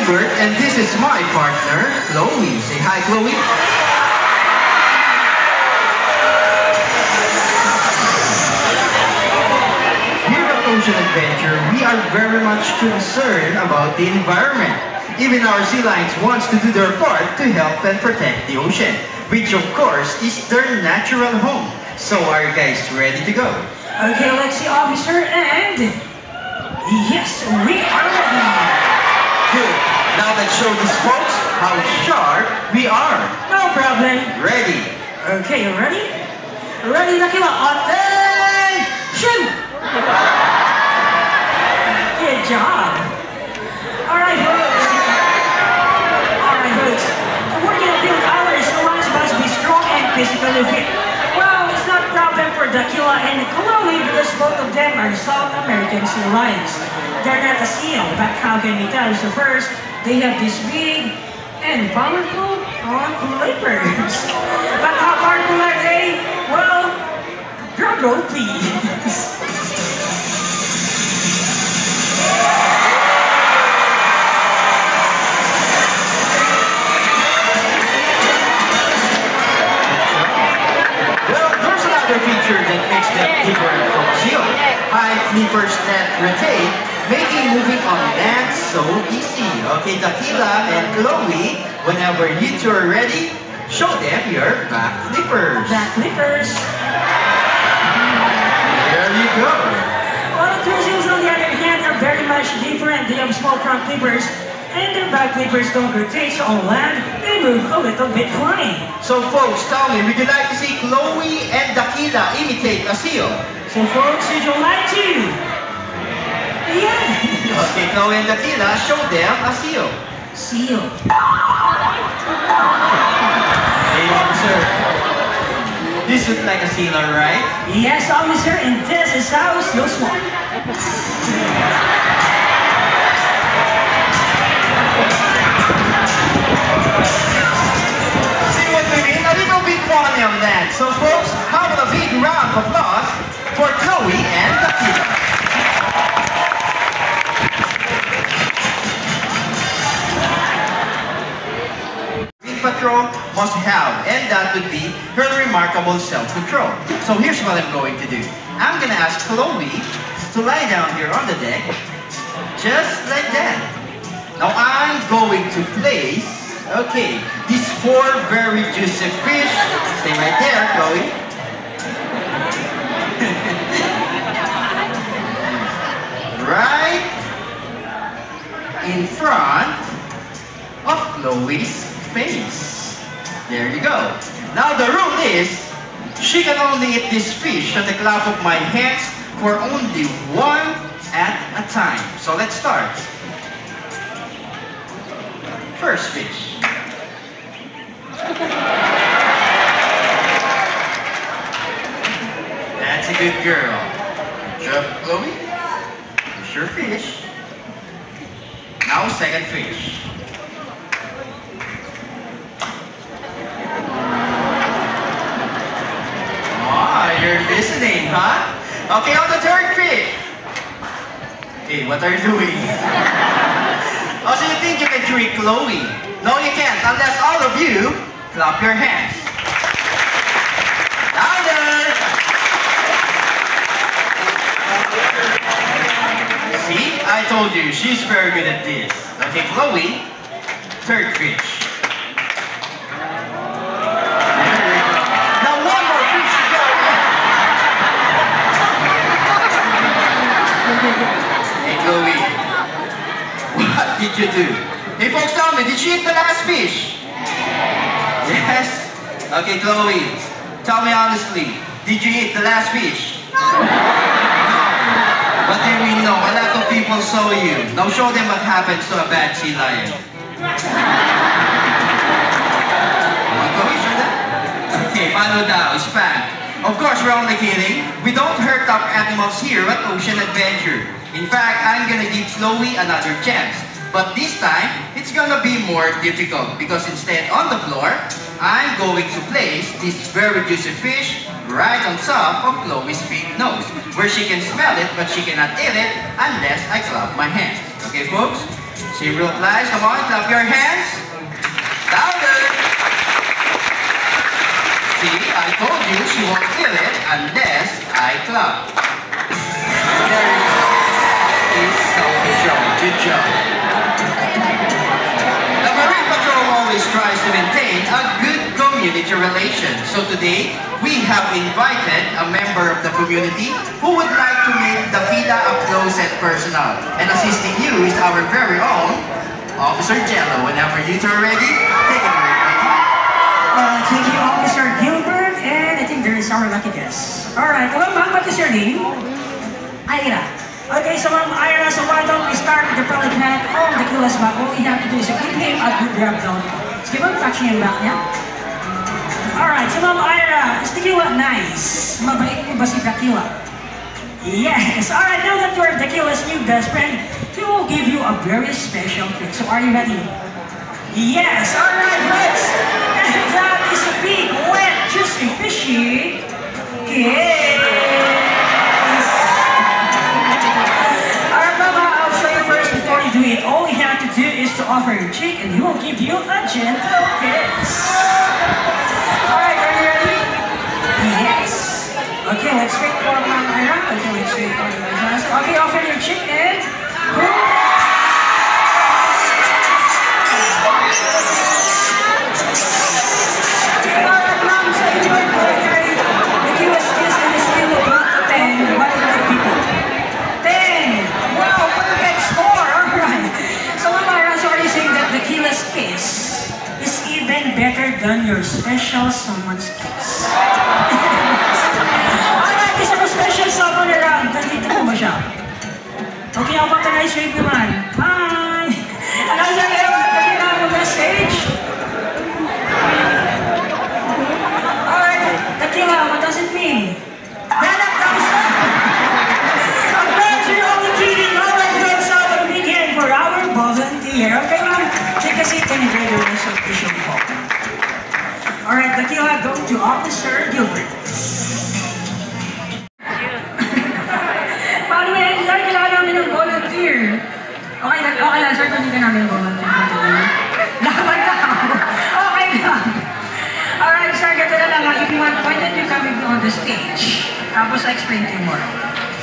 Gilbert, and this is my partner, Chloe. Say hi, Chloe. Here at Ocean Adventure, we are very much concerned about the environment. Even our sea lions wants to do their part to help and protect the ocean, which of course is their natural home. So are you guys ready to go? Okay, let's see, officer, and yes, we are ready. Good. Now let's show these folks how sharp we are. No problem. Ready? Okay, you ready? Ready, Dakila. Attention! Good job. Alright, folks. Alright, folks. The working field hours, the lions must be strong and physically fit. Well, it's not a problem for Dakila and Chloe because both of them are South American sea lions. They're not a seal, but how can we tell? So first, they have this big and powerful flippers. But how powerful are they? Well, drum roll please. Well, there's another feature that makes them different from seal. High flippers that rotate, making moving on land so easy. Okay, Dakila and Chloe, whenever you two are ready, show them your back flippers. Back flippers. There you go. Well, the two seals on the other hand are very much different. They have small front flippers, and their back flippers don't rotate, so on land, they move a little bit funny. So folks, tell me, would you like to see Chloe and Dakila imitate a seal? So folks, would you like to? Yeah. Okay, Chloe and Dakila, show them a seal. Seal. Hey, officer. This looks like a sealer, right? Yes, officer, and this is how seals walk. See what we mean? A little bit funny on that. So folks, how about a big round of applause for Chloe and Dakila? Patrol must have, and that would be her remarkable self-control. So here's what I'm going to do. I'm going to ask Chloe to lie down here on the deck, just like that. Now I'm going to place, okay, these 4 very juicy fish. Stay right there, Chloe. Right in front of Chloe's face. There you go. Now the rule is, she can only eat this fish at the clap of my hands for only 1 at a time. So let's start. First fish. That's a good girl. Good job, Chloe. Here's your fish. Now second fish. You're listening, huh? Okay, on the third fish. Hey, what are you doing? Oh, so you think you can trick Chloe? No, you can't, unless all of you clap your hands. Louder! See? I told you, she's very good at this. Okay, Chloe, third fish. Hey Chloe, what did you do? Hey folks, tell me, did she eat the last fish? Yes? Okay Chloe, tell me honestly, did you eat the last fish? No. What do you mean no? A lot of people saw you. Now show them what happens to a bad sea lion. Chloe, show them? Okay, paano daw? Spank. Of course, we're only kidding. We don't hurt our animals here at Ocean Adventure. In fact, I'm gonna give Chloe another chance. But this time, it's gonna be more difficult because instead on the floor, I'm going to place this very juicy fish right on top of Chloe's big nose, where she can smell it but she cannot eat it unless I clap my hands. Okay, folks? Same rule applies. Come on, clap your hands. Louder. See, I told you she won't feel it unless I clap. There you go. It's so good job. The Marine Patrol always tries to maintain a good community relation. So today, we have invited a member of the community who would like to make Dakila up close and personal. And assisting you is our very own Officer Jello. Whenever you two are ready, take it away. Thank you, Officer Gilbert, and I think there is our lucky guest. Alright, well, ma'am, what is your name? Ira. Okay, so ma'am Ira, so why don't we start with the product hat of the Dakila's back? All we have to do is give him a good rub down. Sige ma'am, touching him back niya. Alright, so ma'am Ira, is Dakila nice? Mabait mo ba si Dakila? Yes! Alright, now that you're Dakila's new best friend, he will give you a very special treat. So are you ready? Yes! Alright, let's! And that is a big, wet, juicy, fishy kiss! Alright, Mama, I'll show you first before you do it. All you have to do is to offer your cheek and he will give you a gentle kiss. Alright, are you ready? Yes! Okay, let's wait for Mama Ira. Okay, let's wait for Mama Ira. Okay, offer your cheek and... better than your special someone's kiss. Alright, isa mo special someone around. Nandito po ba siya? Okay, how about the nice wave naman? Hi! Alam niya kayo, nagkakita mo message? Alright, Dakila, what does it mean? Then up comes up! Of course, you're only kidding. Alright, let's have a big hand for our volunteer. Okay, ma'am? Take a seat and enjoy the rest of the show. Alright, Dakila, go to Officer Gilbert. Paano yan, sir? Kailangan namin ng volunteer. Okay lang, sir. Hindi ka namin volunteer. Laban ka. Okay lang. Alright, sir. Ganda na lang. If you want, why don't you come on the stage? Tapos, I explain to you more.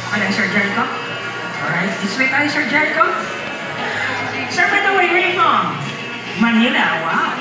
Okay lang, Sir Jericho? Alright, this way tayo, Sir Jericho. Sir, by the way, where are you from? Manila, wow.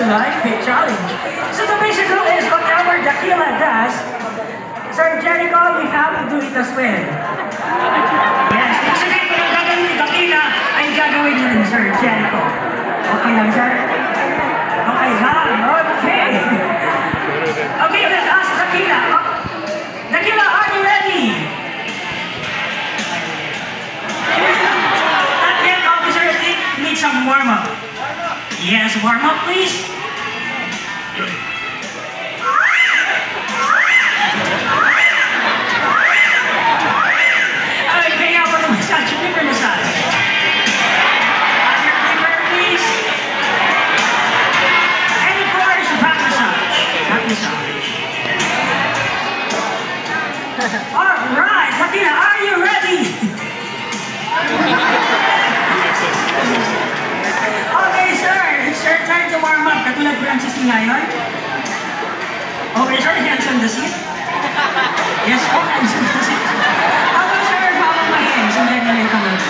Life Fit Challenge. So the basic rule is whatever Dakila does, Sir Jericho, we have to do it as well. Yes, kasi kung ang gagawin ni Dakila, ay gagawin niyo rin, Sir Jericho. Okay lang, sir? Okay lang, okay. Okay, let's ask Dakila. Dakila, are you ready? Not yet, officer, I think we need some warm-up. Yes, warm-up, please. Okay, how about the massage? Clipper massage. Under clipper, please. And of course, back massage. Back massage. Alright, Dakila, are you ready? Okay, sir. It's your turn to warm up. Katulad ko lang sa ngayon. Okay, sir. Hands on the seat. Yes, po. Hands on the seat. Okay, sir. Follow my hands. And then you come over.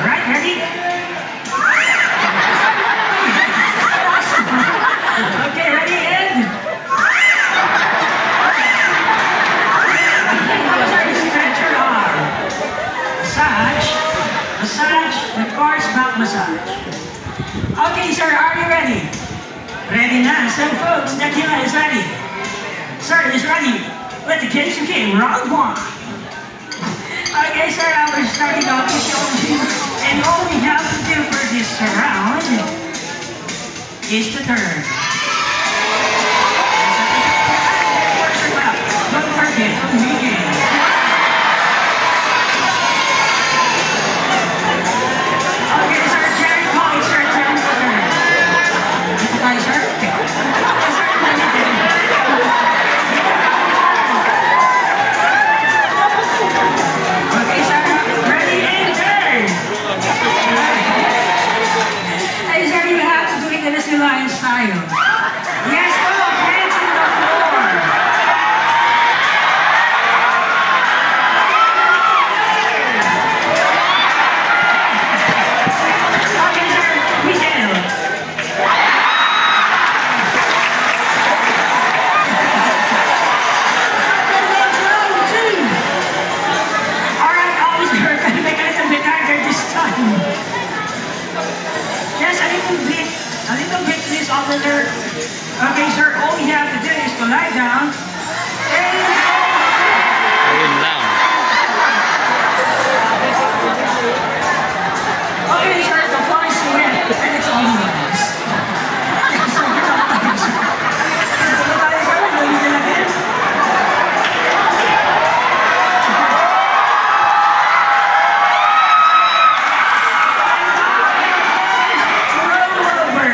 Alright, ready? Okay, ready? And... Okay, sir. Stretch your arm. Massage. Massage. Of course, back massage. So folks, the killer is ready. Sir is ready. Let the games begin. Round one. Okay, sir, we're starting off the show. And all we have to do for this round is the turn. Don't forget to begin. Okay, sir, Jerry Cole, it's your turn to turn. Okay, sir? Okay. Yes, sir, okay, sir, ready and turn. Hey, sir, you have to do it in a Sea Lion style. Yes, go, hands on the floor. Okay, sir, Michelle. Alright, always work. Make a little bit harder this time. Yes, a little bit this over there. Okay, sir, all you have to do is to lie down and Ayun lang. okay, sir, the floor is wet and it's all yours. Yes, sir, get up tayo, sir. Get up tayo, sir. Gawin nila din. Roll over.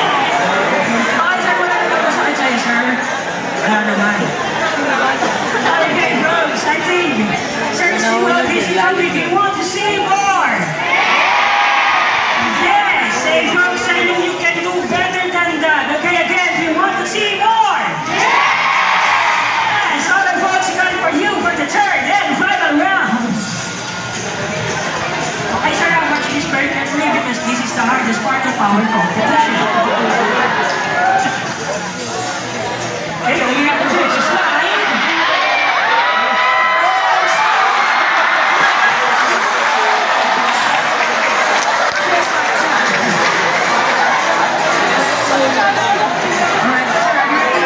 Okay, sir, wala naman masakit sa'yo, sir. Wala naman. Okay, folks, I think, sir, physically, they want to see more. Yes, hey, folks, I know you can do better than that. Okay, again, we want to see more. Yes, all the folks got it for you for the third and final round. Okay, sir, I'm watching this very carefully because this is the hardest part of our competition. Okay, all you have to do is just slide. Alright, sir, are you ready?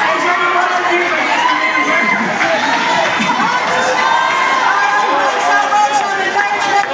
I said you volunteer for this maneuver. Alright, folks, on the time check,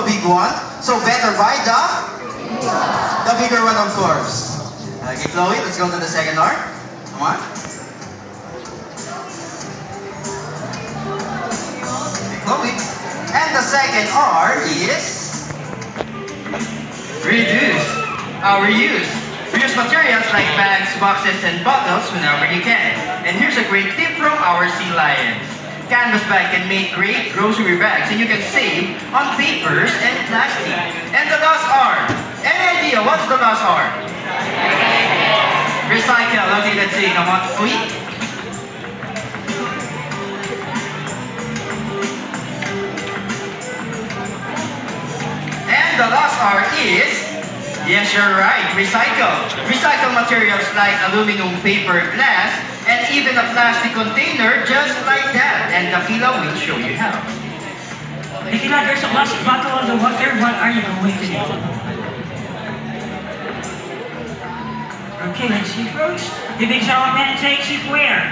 big one. So better buy the bigger one, of course. Okay, Chloe, let's go to the second R. Come on. Okay, Chloe. And the second R is reduce. Reuse. Reuse materials like bags, boxes, and bottles whenever you can. And here's a great tip from our Sea Lions. Canvas bag can make great grocery bags, and you can save on papers and plastic. And the last R. Any idea what's the last R? Recycle. Okay, let's see. Come on, Chloe. And the last R is, yes, you're right, recycle. Recycle materials like aluminum, paper, glass, and even a plastic container just like that. And Dakila will show you how. Dakila, there's a plastic bottle on the water. What are you going to do? Okay, let's see, folks. The big sour pen takes it where?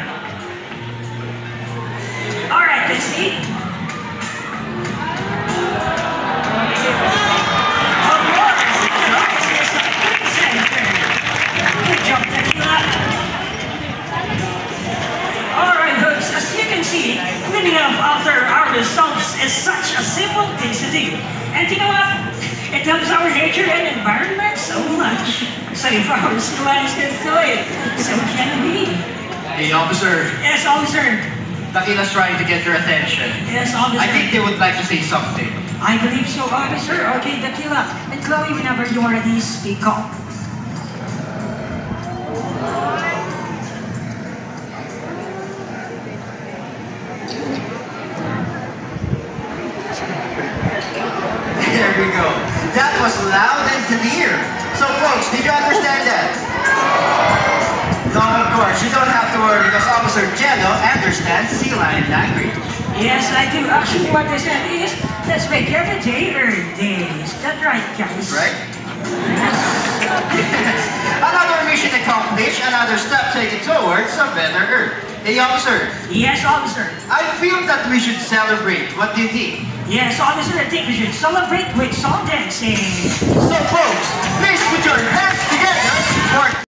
Alright, let's see. Of course, it's a quick center. Good job, Dakila. Alright, folks, as you can see, cleaning up after our results is such a simple thing to do. And you know what? It helps our nature and environment so much. So if our Sea Lions can do it, so can we. Hey, officer. Yes, officer. Dakila's trying to get your attention. Yes, officer. I think they would like to say something. I believe so, officer. Okay, Dakila. And Chloe, whenever you're ready, speak up. There we go. That was loud and clear. So folks, did you understand that? No, of course, you don't have to worry because Officer Jello understands Sea Lion language. Yes, I do. Actually, what they said is, let's make every day Earth Day. Is that right, guys? Right? Yes. Another mission accomplished, another step taken towards a better Earth. Hey, officer. Yes, officer. I feel that we should celebrate. What do you think? Yes, officer, I think we should celebrate with song dancing. So folks, please put your hands together for